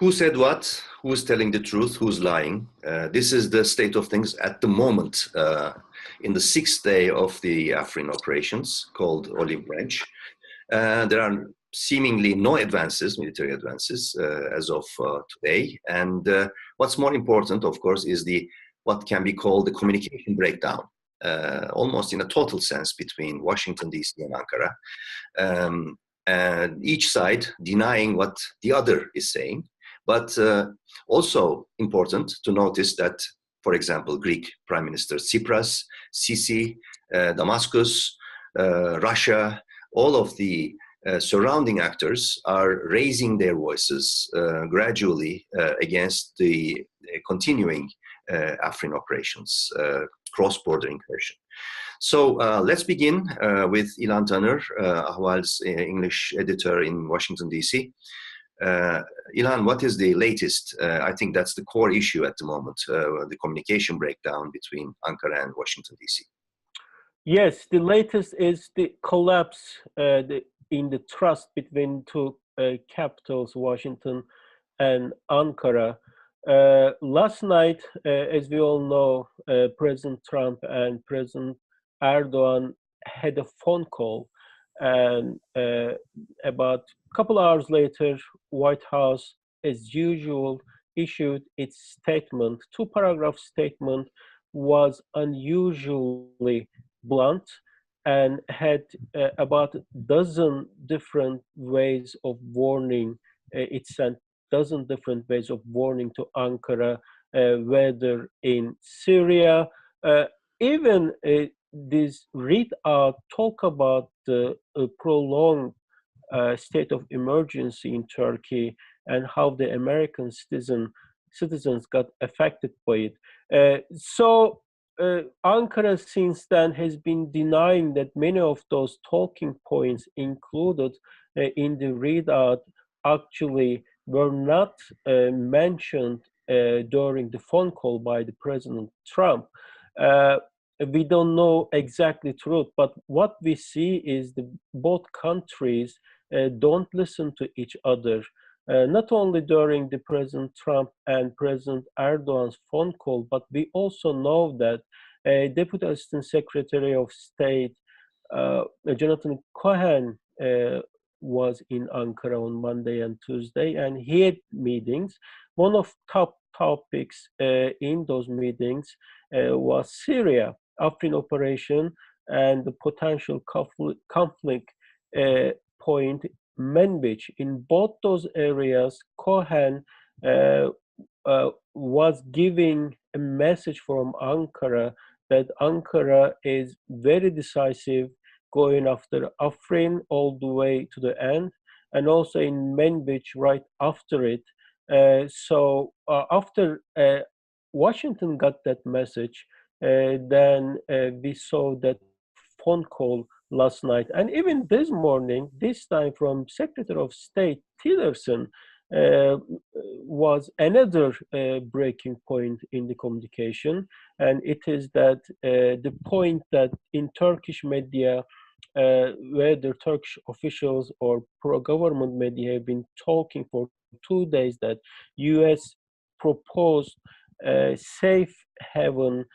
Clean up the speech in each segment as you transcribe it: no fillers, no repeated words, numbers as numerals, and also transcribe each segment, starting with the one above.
Who said what? Who's telling the truth? Who's lying? This is the state of things at the moment in the sixth day of the Afrin operations called Olive Branch. There are seemingly no advances, military advances, as of today. And what's more important, of course, is what can be called the communication breakdown, almost in a total sense between Washington, D.C. and Ankara. And each side denying what the other is saying. But also important to notice that, for example, Greek Prime Minister Tsipras, Sisi, Damascus, Russia, all of the surrounding actors are raising their voices gradually against the continuing Afrin operations, cross-border incursion. So let's begin with Ilan Taner, Ahval's English editor in Washington, D.C. Ilan, what is the latest? I think that's the core issue at the moment, the communication breakdown between Ankara and Washington, D.C. Yes, the latest is the collapse in the trust between two capitals, Washington and Ankara. Last night, as we all know, President Trump and President Erdogan had a phone call, and about a couple hours later, White House, as usual, issued its statement. Two-paragraph statement was unusually blunt and had about a dozen different ways of warning. It sent dozen different ways of warning to Ankara, whether in Syria, even this readout talk about the prolonged state of emergency in Turkey and how the American citizens got affected by it. So Ankara since then has been denying that many of those talking points included in the readout actually were not mentioned during the phone call by the President Trump. We don't know exactly truth, but what we see is both countries don't listen to each other. Not only during the President Trump and President Erdogan's phone call, but we also know that Deputy Assistant Secretary of State Jonathan Cohen was in Ankara on Monday and Tuesday, and he had meetings. One of top topics in those meetings was Syria, Afrin operation, and the potential conflict point, Manbij. In both those areas, Cohen was giving a message from Ankara that Ankara is very decisive, going after Afrin all the way to the end, and also in Manbij right after it. So after Washington got that message, then we saw that phone call last night. And even this morning, this time from Secretary of State Tillerson, was another breaking point in the communication. And it is that the point that in Turkish media, whether Turkish officials or pro-government media have been talking for 2 days that U.S. proposed safe haven,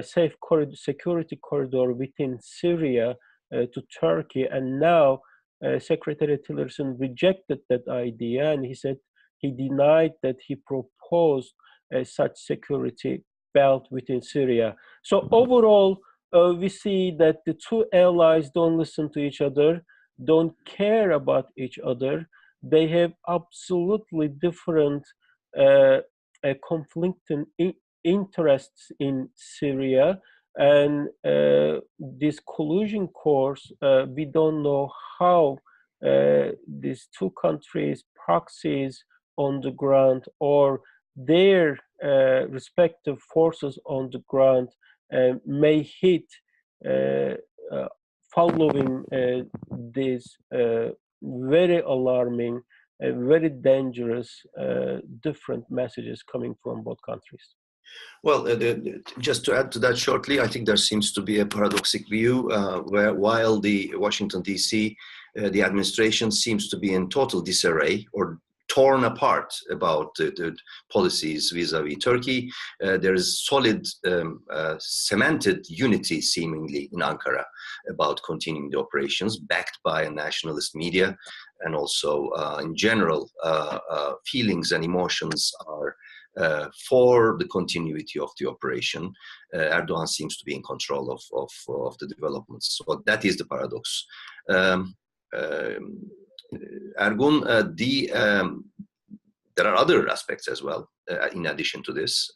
safe security corridor within Syria to Turkey, and now Secretary Tillerson rejected that idea, and he said he denied that he proposed such security belt within Syria. So overall, we see that the two allies don't listen to each other, don't care about each other. They have absolutely different conflicting interests in Syria, and this collusion course, we don't know how these two countries' proxies on the ground or their respective forces on the ground may hit following these very alarming, very dangerous, different messages coming from both countries. Well, just to add to that shortly, I think there seems to be a paradoxic view where while the Washington, D.C., the administration seems to be in total disarray or torn apart about the policies vis-a-vis Turkey. There is solid, cemented unity, seemingly, in Ankara about continuing the operations, backed by a nationalist media, and also, in general, feelings and emotions are for the continuity of the operation. Erdogan seems to be in control of the developments. So that is the paradox. Ergun, there are other aspects as well, in addition to this,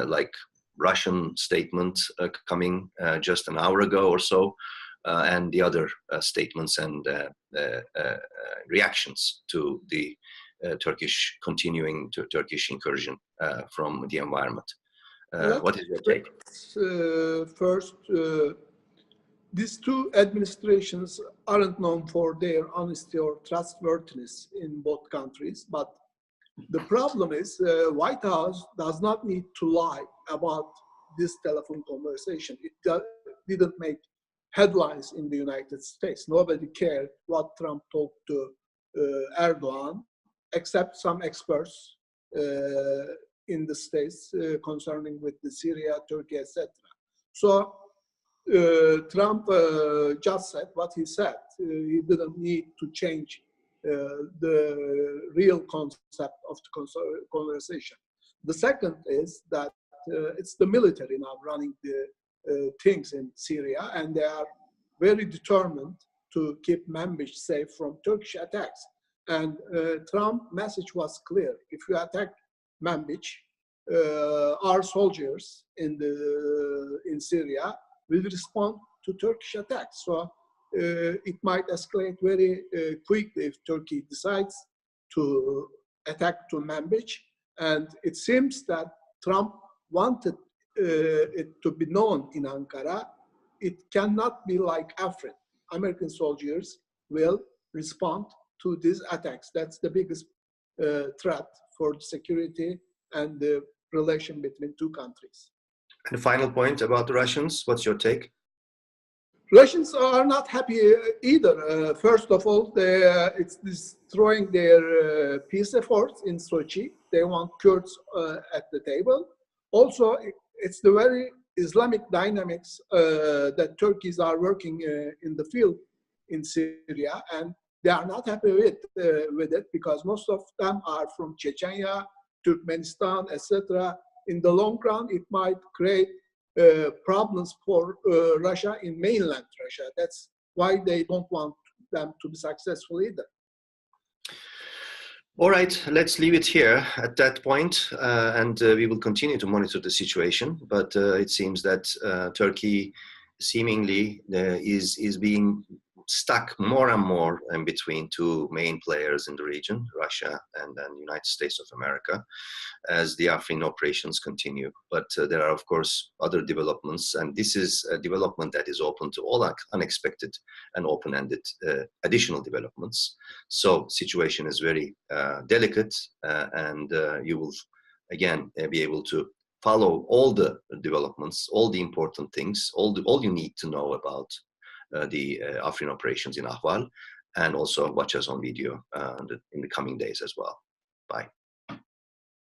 like Russian statement coming just an hour ago or so, and the other statements and reactions to the continuing Turkish incursion from the environment. What is your take? First, these two administrations aren't known for their honesty or trustworthiness in both countries, but the problem is White House does not need to lie about this telephone conversation. It didn't make headlines in the United States. Nobody cared what Trump talked to Erdogan, except some experts in the States concerning with the Syria, Turkey, etc. So Trump just said what he said. He didn't need to change the real concept of the conversation. The second is that it's the military now running the things in Syria, and they are very determined to keep Manbij safe from Turkish attacks. And Trump's message was clear: if you attack Manbij, our soldiers in Syria will respond to Turkish attacks. So it might escalate very quickly if Turkey decides to attack to Manbij. And it seems that Trump wanted it to be known in Ankara. It cannot be like Afrin. American soldiers will respond to these attacks. That's the biggest threat for security and the relation between two countries. And the final point about the Russians, what's your take? Russians are not happy either. First of all, it's destroying their peace efforts in Sochi. They want Kurds at the table. Also, it's the very Islamic dynamics that Turkeys are working in the field in Syria, and they are not happy with it because most of them are from Chechnya, Turkmenistan, etc. In the long run, it might create problems for Russia in mainland Russia. That's why they don't want them to be successful either. All right, let's leave it here at that point, and we will continue to monitor the situation. But it seems that Turkey seemingly is being stuck more and more in between two main players in the region, Russia and the United States of America, as the Afrin operations continue. But there are, of course, other developments, and this is a development that is open to all unexpected and open-ended additional developments. So situation is very delicate, and you will, again, be able to follow all the developments, all the important things, all you need to know about the Afrin operations in Ahval, and also watch us on video in the coming days as well. Bye.